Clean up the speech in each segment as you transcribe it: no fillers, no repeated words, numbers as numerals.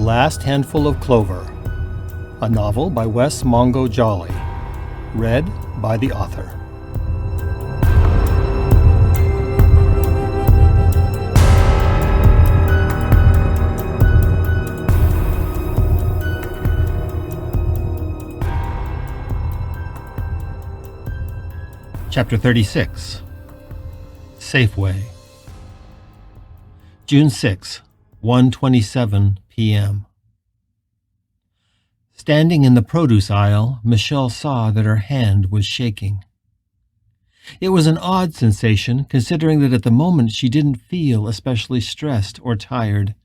Last Handful of Clover, a novel by Wess Mongo Jolley, read by the author. Chapter 36. Safeway. June 6, 1:27 p.m. Standing in the produce aisle, Michelle saw that her hand was shaking. It was an odd sensation, considering that at the moment she didn't feel especially stressed or tired.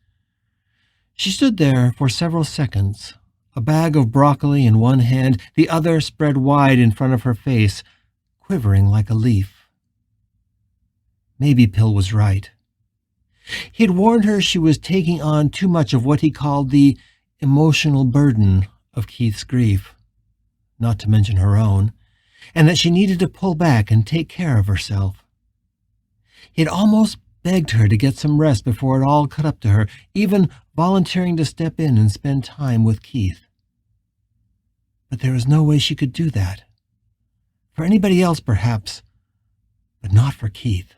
She stood there for several seconds, a bag of broccoli in one hand, the other spread wide in front of her face, quivering like a leaf. Maybe Pill was right. He'd warned her she was taking on too much of what he called the emotional burden of Keith's grief, not to mention her own, and that she needed to pull back and take care of herself. He'd almost begged her to get some rest before it all caught up to her, even volunteering to step in and spend time with Keith. But there was no way she could do that. For anybody else, perhaps, but not for Keith.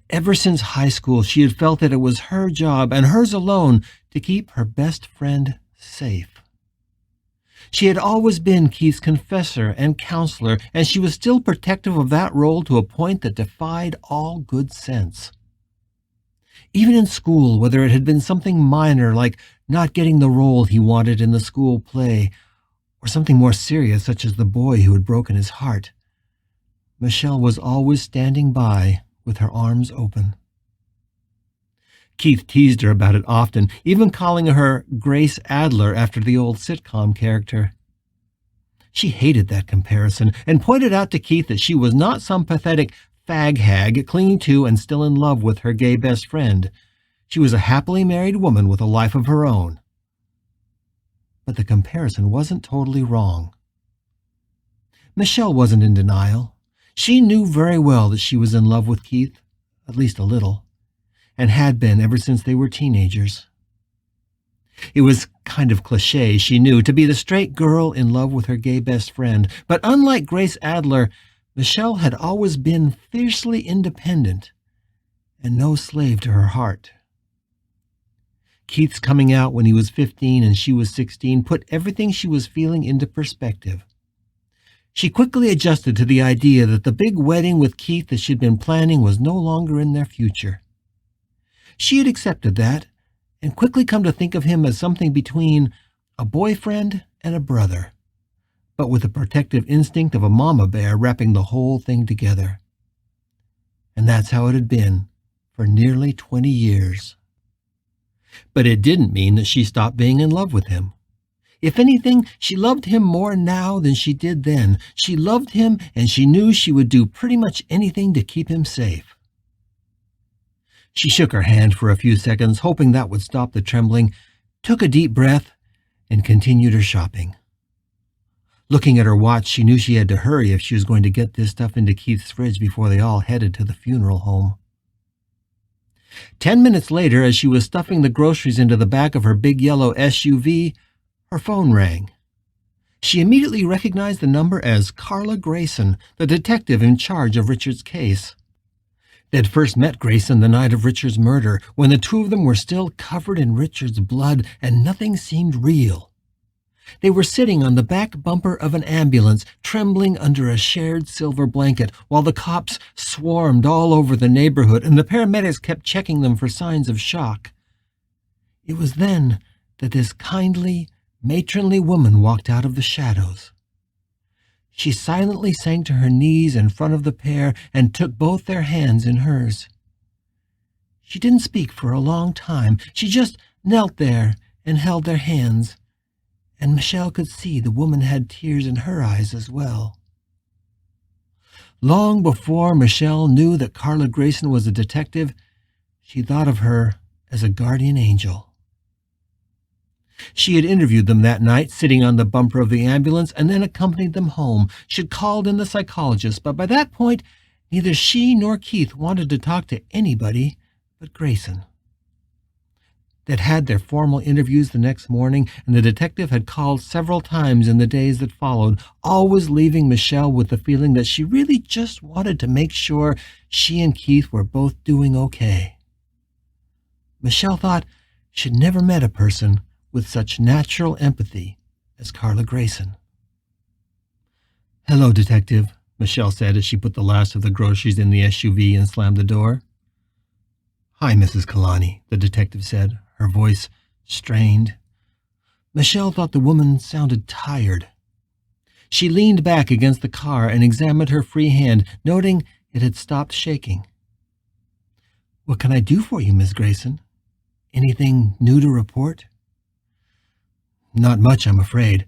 Ever since high school, she had felt that it was her job, and hers alone, to keep her best friend safe. She had always been Keith's confessor and counselor, and she was still protective of that role to a point that defied all good sense. Even in school, whether it had been something minor like not getting the role he wanted in the school play, or something more serious such as the boy who had broken his heart, Michelle was always standing by with her arms open. Keith teased her about it often, even calling her Grace Adler after the old sitcom character. She hated that comparison and pointed out to Keith that she was not some pathetic fag hag clinging to and still in love with her gay best friend. She was a happily married woman with a life of her own. But the comparison wasn't totally wrong. Michelle wasn't in denial. She knew very well that she was in love with Keith, at least a little, and had been ever since they were teenagers. It was kind of cliché, she knew, to be the straight girl in love with her gay best friend, but unlike Grace Adler, Michelle had always been fiercely independent and no slave to her heart. Keith's coming out when he was 15 and she was 16 put everything she was feeling into perspective. She quickly adjusted to the idea that the big wedding with Keith that she'd been planning was no longer in their future. She had accepted that and quickly come to think of him as something between a boyfriend and a brother, but with the protective instinct of a mama bear wrapping the whole thing together. And that's how it had been for nearly 20 years. But it didn't mean that she stopped being in love with him. If anything, she loved him more now than she did then. She loved him, and she knew she would do pretty much anything to keep him safe. She shook her hand for a few seconds, hoping that would stop the trembling, took a deep breath, and continued her shopping. Looking at her watch, she knew she had to hurry if she was going to get this stuff into Keith's fridge before they all headed to the funeral home. 10 minutes later, as she was stuffing the groceries into the back of her big yellow SUV, her phone rang. She immediately recognized the number as Carla Grayson, the detective in charge of Richard's case. They'd first met Grayson the night of Richard's murder, when the two of them were still covered in Richard's blood and nothing seemed real. They were sitting on the back bumper of an ambulance, trembling under a shared silver blanket, while the cops swarmed all over the neighborhood and the paramedics kept checking them for signs of shock. It was then that this kindly, matronly woman walked out of the shadows. She silently sank to her knees in front of the pair and took both their hands in hers. She didn't speak for a long time. She just knelt there and held their hands, and Michelle could see the woman had tears in her eyes as well. Long before Michelle knew that Carla Grayson was a detective, she thought of her as a guardian angel. She had interviewed them that night, sitting on the bumper of the ambulance, and then accompanied them home. She'd called in the psychologist, but by that point, neither she nor Keith wanted to talk to anybody but Grayson. They'd had their formal interviews the next morning, and the detective had called several times in the days that followed, always leaving Michelle with the feeling that she really just wanted to make sure she and Keith were both doing okay. Michelle thought she'd never met a person with such natural empathy as Carla Grayson. "Hello, Detective," Michelle said as she put the last of the groceries in the SUV and slammed the door. "Hi, Mrs. Kalani," the detective said, her voice strained. Michelle thought the woman sounded tired. She leaned back against the car and examined her free hand, noting it had stopped shaking. "What can I do for you, Miss Grayson? Anything new to report?" "Not much, I'm afraid.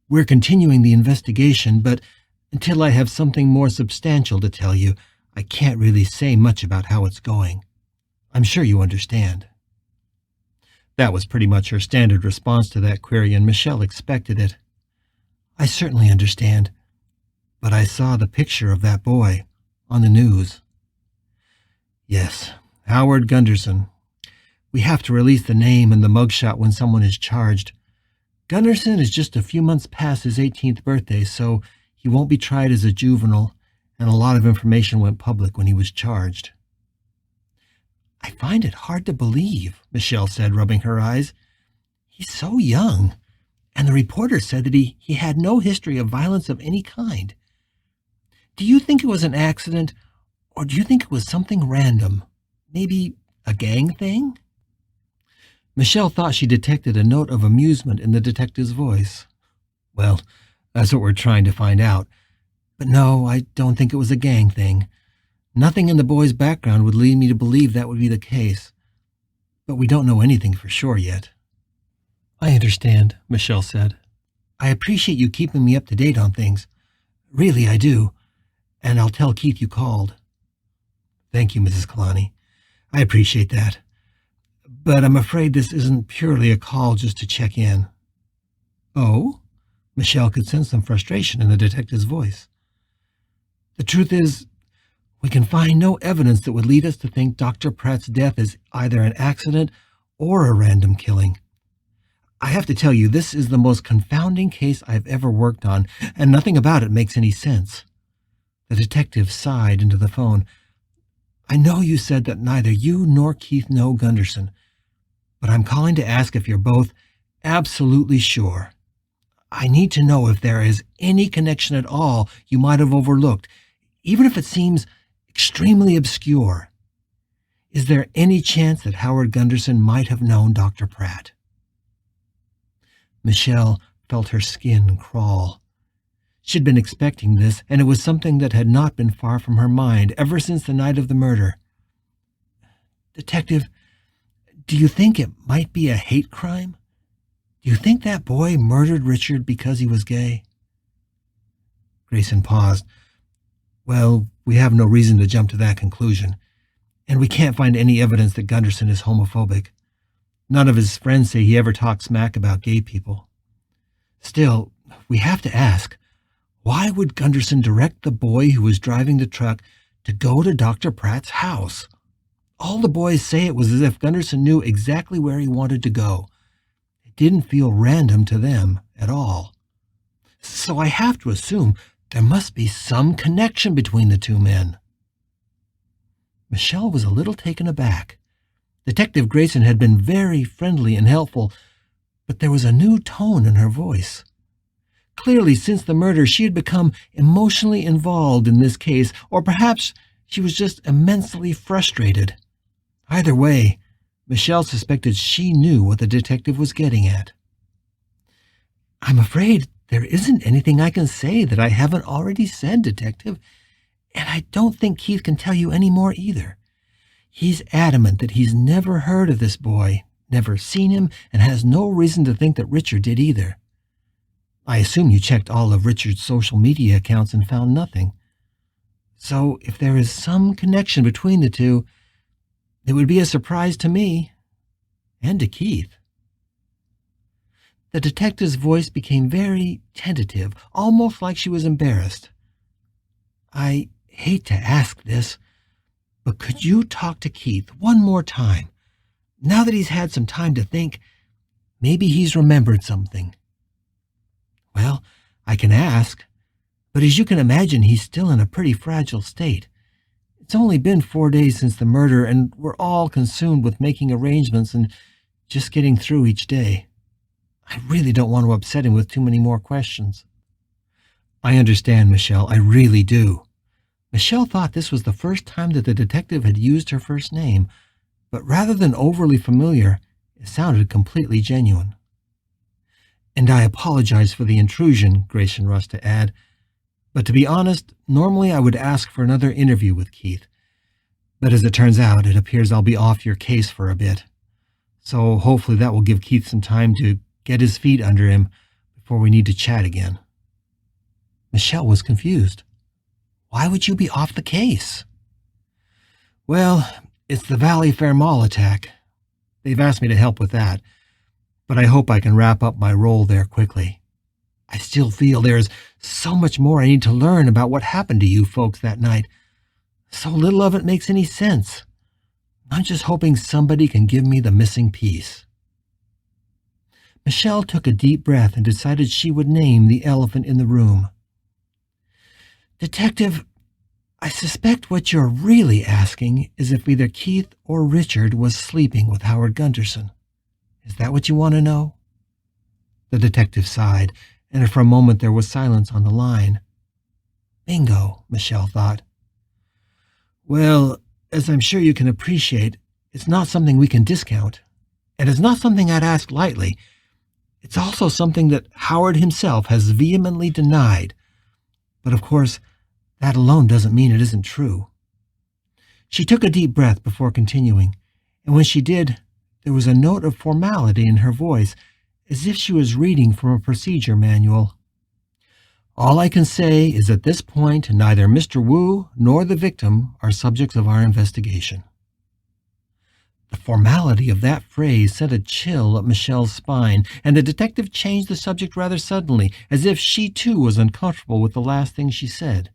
We're continuing the investigation, but until I have something more substantial to tell you, I can't really say much about how it's going. I'm sure you understand." That was pretty much her standard response to that query, and Michelle expected it. "I certainly understand, but I saw the picture of that boy on the news." "Yes, Howard Gunderson. We have to release the name and the mugshot when someone is charged. Gunderson is just a few months past his 18th birthday, so he won't be tried as a juvenile, and a lot of information went public when he was charged." "I find it hard to believe," Michelle said, rubbing her eyes. "He's so young, and the reporter said that he had no history of violence of any kind. Do you think it was an accident, or do you think it was something random? Maybe a gang thing?" Michelle thought she detected a note of amusement in the detective's voice. "Well, that's what we're trying to find out. But no, I don't think it was a gang thing. Nothing in the boy's background would lead me to believe that would be the case. But we don't know anything for sure yet." "I understand," Michelle said. "I appreciate you keeping me up to date on things. Really, I do. And I'll tell Keith you called." "Thank you, Mrs. Kalani. I appreciate that. But I'm afraid this isn't purely a call just to check in." "Oh?" Michelle could sense some frustration in the detective's voice. "The truth is, we can find no evidence that would lead us to think Dr. Pratt's death is either an accident or a random killing. I have to tell you, this is the most confounding case I've ever worked on, and nothing about it makes any sense." The detective sighed into the phone. "I know you said that neither you nor Keith know Gunderson, but I'm calling to ask if you're both absolutely sure. I need to know if there is any connection at all you might have overlooked, even if it seems extremely obscure. Is there any chance that Howard Gunderson might have known Dr. Pratt?" Michelle felt her skin crawl. She'd been expecting this, and it was something that had not been far from her mind ever since the night of the murder. "Detective, do you think it might be a hate crime? Do you think that boy murdered Richard because he was gay?" Grayson paused. "Well, we have no reason to jump to that conclusion, and we can't find any evidence that Gunderson is homophobic. None of his friends say he ever talked smack about gay people. Still, we have to ask, why would Gunderson direct the boy who was driving the truck to go to Dr. Pratt's house? All the boys say it was as if Gunderson knew exactly where he wanted to go. It didn't feel random to them at all. So I have to assume there must be some connection between the two men." Michelle was a little taken aback. Detective Grayson had been very friendly and helpful, but there was a new tone in her voice. Clearly, since the murder, she had become emotionally involved in this case, or perhaps she was just immensely frustrated. Either way, Michelle suspected she knew what the detective was getting at. "I'm afraid there isn't anything I can say that I haven't already said, Detective, and I don't think Keith can tell you any more either. He's adamant that he's never heard of this boy, never seen him, and has no reason to think that Richard did either. I assume you checked all of Richard's social media accounts and found nothing. So if there is some connection between the two, it would be a surprise to me and to Keith." The detective's voice became very tentative, almost like she was embarrassed. "I hate to ask this, but could you talk to Keith one more time? Now that he's had some time to think, maybe he's remembered something. Well, I can ask, but as you can imagine, he's still in a pretty fragile state. It's only been 4 days since the murder, and we're all consumed with making arrangements and just getting through each day. I really don't want to upset him with too many more questions. I understand, Michelle. I really do. Michelle thought this was the first time that the detective had used her first name, but rather than overly familiar, it sounded completely genuine. And I apologize for the intrusion, Grayson rushed to add. But to be honest, normally I would ask for another interview with Keith. But as it turns out, it appears I'll be off your case for a bit. So hopefully that will give Keith some time to get his feet under him before we need to chat again. Michelle was confused. Why would you be off the case? Well, it's the Valley Fair Mall attack. They've asked me to help with that, but I hope I can wrap up my role there quickly. I still feel there's so much more I need to learn about what happened to you folks that night. So little of it makes any sense. I'm just hoping somebody can give me the missing piece. Michelle took a deep breath and decided she would name the elephant in the room. Detective, I suspect what you're really asking is if either Keith or Richard was sleeping with Howard Gunderson. Is that what you want to know? The detective sighed, and for a moment there was silence on the line. Bingo, Michelle thought. Well, as I'm sure you can appreciate, it's not something we can discount, and it's not something I'd ask lightly. It's also something that Howard himself has vehemently denied. But of course, that alone doesn't mean it isn't true. She took a deep breath before continuing, and when she did, there was a note of formality in her voice, as if she was reading from a procedure manual. All I can say is at this point, neither Mr. Wu nor the victim are subjects of our investigation. The formality of that phrase sent a chill up Michelle's spine, and the detective changed the subject rather suddenly, as if she too was uncomfortable with the last thing she said.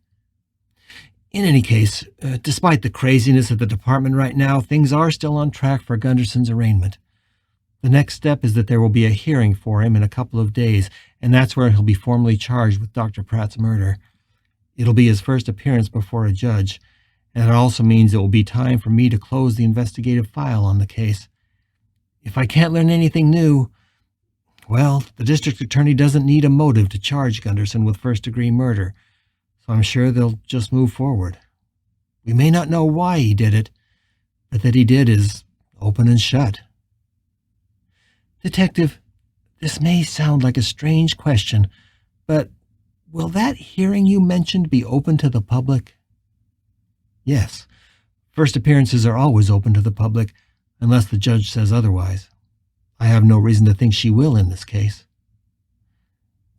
In any case, despite the craziness of the department right now, things are still on track for Gunderson's arraignment. The next step is that there will be a hearing for him in a couple of days, and that's where he'll be formally charged with Dr. Pratt's murder. It'll be his first appearance before a judge, and it also means it will be time for me to close the investigative file on the case. If I can't learn anything new, well, the district attorney doesn't need a motive to charge Gunderson with first-degree murder, so I'm sure they'll just move forward. We may not know why he did it, but that he did is open and shut. Detective, this may sound like a strange question, but will that hearing you mentioned be open to the public? Yes. First appearances are always open to the public, unless the judge says otherwise. I have no reason to think she will in this case.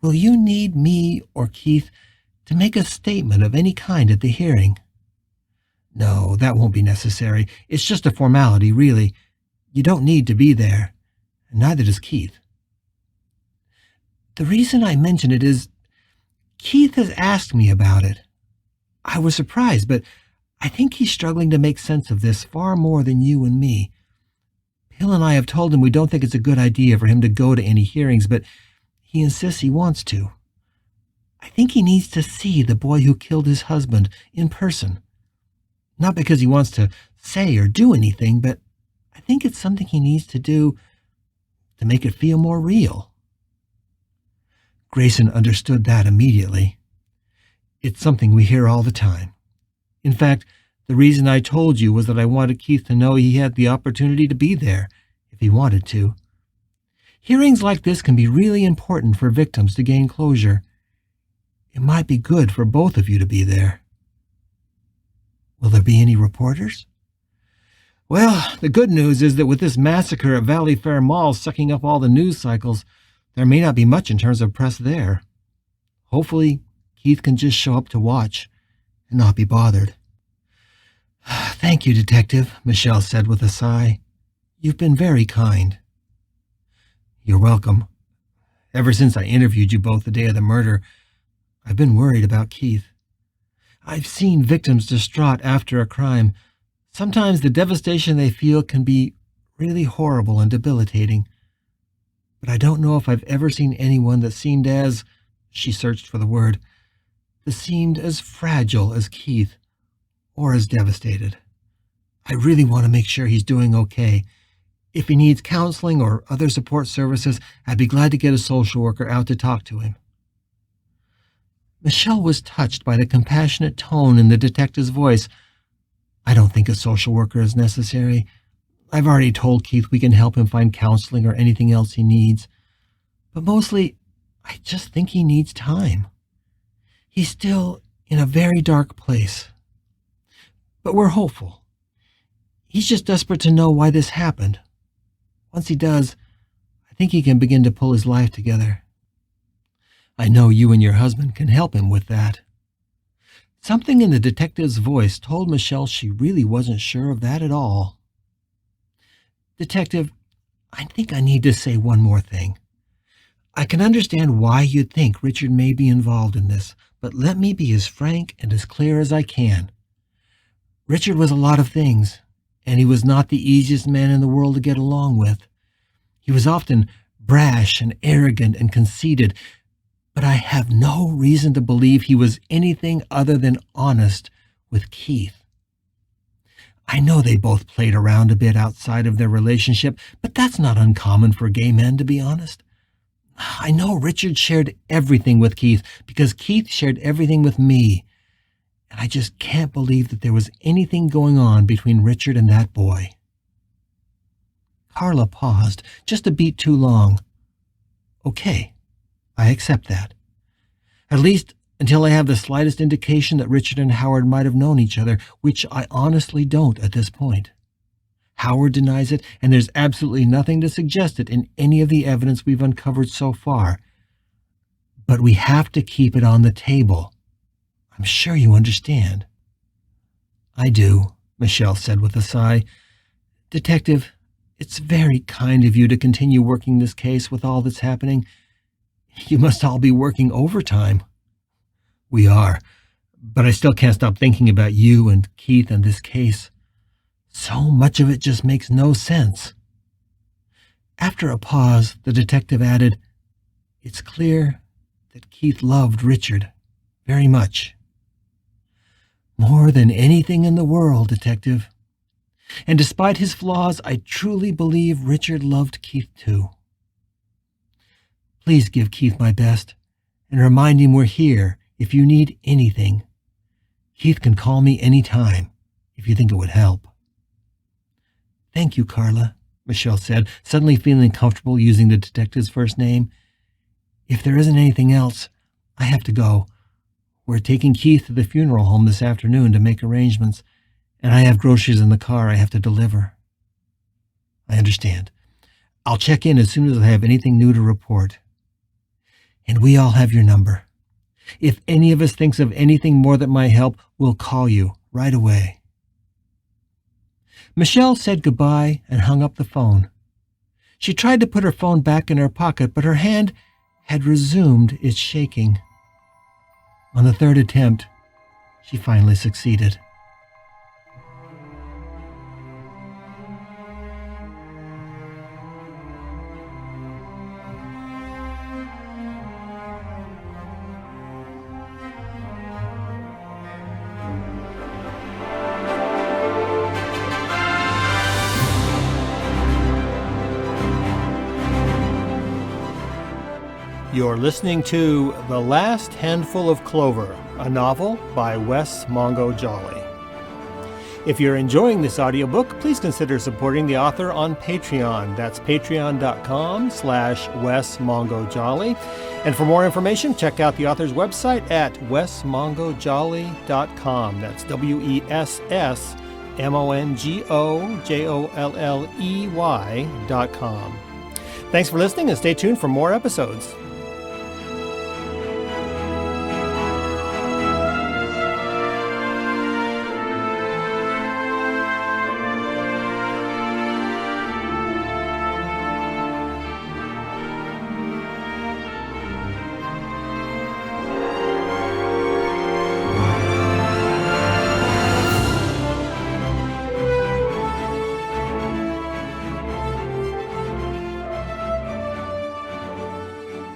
Will you need me or Keith to make a statement of any kind at the hearing? No, that won't be necessary. It's just a formality, really. You don't need to be there, and neither does Keith. The reason I mention it is Keith has asked me about it. I was surprised, but I think he's struggling to make sense of this far more than you and me. Hill and I have told him we don't think it's a good idea for him to go to any hearings, but he insists he wants to. I think he needs to see the boy who killed his husband in person. Not because he wants to say or do anything, but I think it's something he needs to do to make it feel more real. Grayson understood that immediately. It's something we hear all the time. In fact, the reason I told you was that I wanted Keith to know he had the opportunity to be there, if he wanted to. Hearings like this can be really important for victims to gain closure. It might be good for both of you to be there. Will there be any reporters? Well, the good news is that with this massacre at Valley Fair Mall sucking up all the news cycles, there may not be much in terms of press there. Hopefully, Keith can just show up to watch and not be bothered. Thank you, Detective, Michelle said with a sigh. You've been very kind. You're welcome. Ever since I interviewed you both the day of the murder, I've been worried about Keith. I've seen victims distraught after a crime. Sometimes the devastation they feel can be really horrible and debilitating. But I don't know if I've ever seen anyone that seemed as, she searched for the word, that seemed as fragile as Keith, or as devastated. I really want to make sure he's doing okay. If he needs counseling or other support services, I'd be glad to get a social worker out to talk to him. Michelle was touched by the compassionate tone in the detective's voice. I don't think a social worker is necessary. I've already told Keith we can help him find counseling or anything else he needs. But mostly, I just think he needs time. He's still in a very dark place. But we're hopeful. He's just desperate to know why this happened. Once he does, I think he can begin to pull his life together. I know you and your husband can help him with that. Something in the detective's voice told Michelle she really wasn't sure of that at all. Detective, I think I need to say one more thing. I can understand why you'd think Richard may be involved in this, but let me be as frank and as clear as I can. Richard was a lot of things, and he was not the easiest man in the world to get along with. He was often brash and arrogant and conceited, but I have no reason to believe he was anything other than honest with Keith. I know they both played around a bit outside of their relationship, but that's not uncommon for gay men, to be honest. I know Richard shared everything with Keith because Keith shared everything with me, and I just can't believe that there was anything going on between Richard and that boy. Carla paused, just a beat too long. Okay, I accept that. At least until I have the slightest indication that Richard and Howard might have known each other, which I honestly don't at this point. Howard denies it, and there's absolutely nothing to suggest it in any of the evidence we've uncovered so far. But we have to keep it on the table. I'm sure you understand. I do, Michelle said with a sigh. Detective, it's very kind of you to continue working this case with all that's happening. You must all be working overtime. We are, but I still can't stop thinking about you and Keith and this case. So much of it just makes no sense. After a pause, the detective added, It's clear that Keith loved Richard very much. More than anything in the world, Detective. And despite his flaws, I truly believe Richard loved Keith too. Please give Keith my best and remind him we're here if you need anything. Keith can call me any time if you think it would help. Thank you, Carla, Michelle said, suddenly feeling comfortable using the detective's first name. If there isn't anything else, I have to go. We're taking Keith to the funeral home this afternoon to make arrangements, and I have groceries in the car I have to deliver. I understand. I'll check in as soon as I have anything new to report. And we all have your number. If any of us thinks of anything more that might help, we'll call you right away. Michelle said goodbye and hung up the phone. She tried to put her phone back in her pocket, but her hand had resumed its shaking. On the third attempt, she finally succeeded. You're listening to The Last Handful of Clover, a novel by Wess Mongo Jolley. If you're enjoying this audiobook, please consider supporting the author on Patreon. That's patreon.com/Wess Mongo Jolley. And for more information, check out the author's website at wessmongojolley.com. That's WESSMONGOJOLLEY.com. Thanks for listening and stay tuned for more episodes.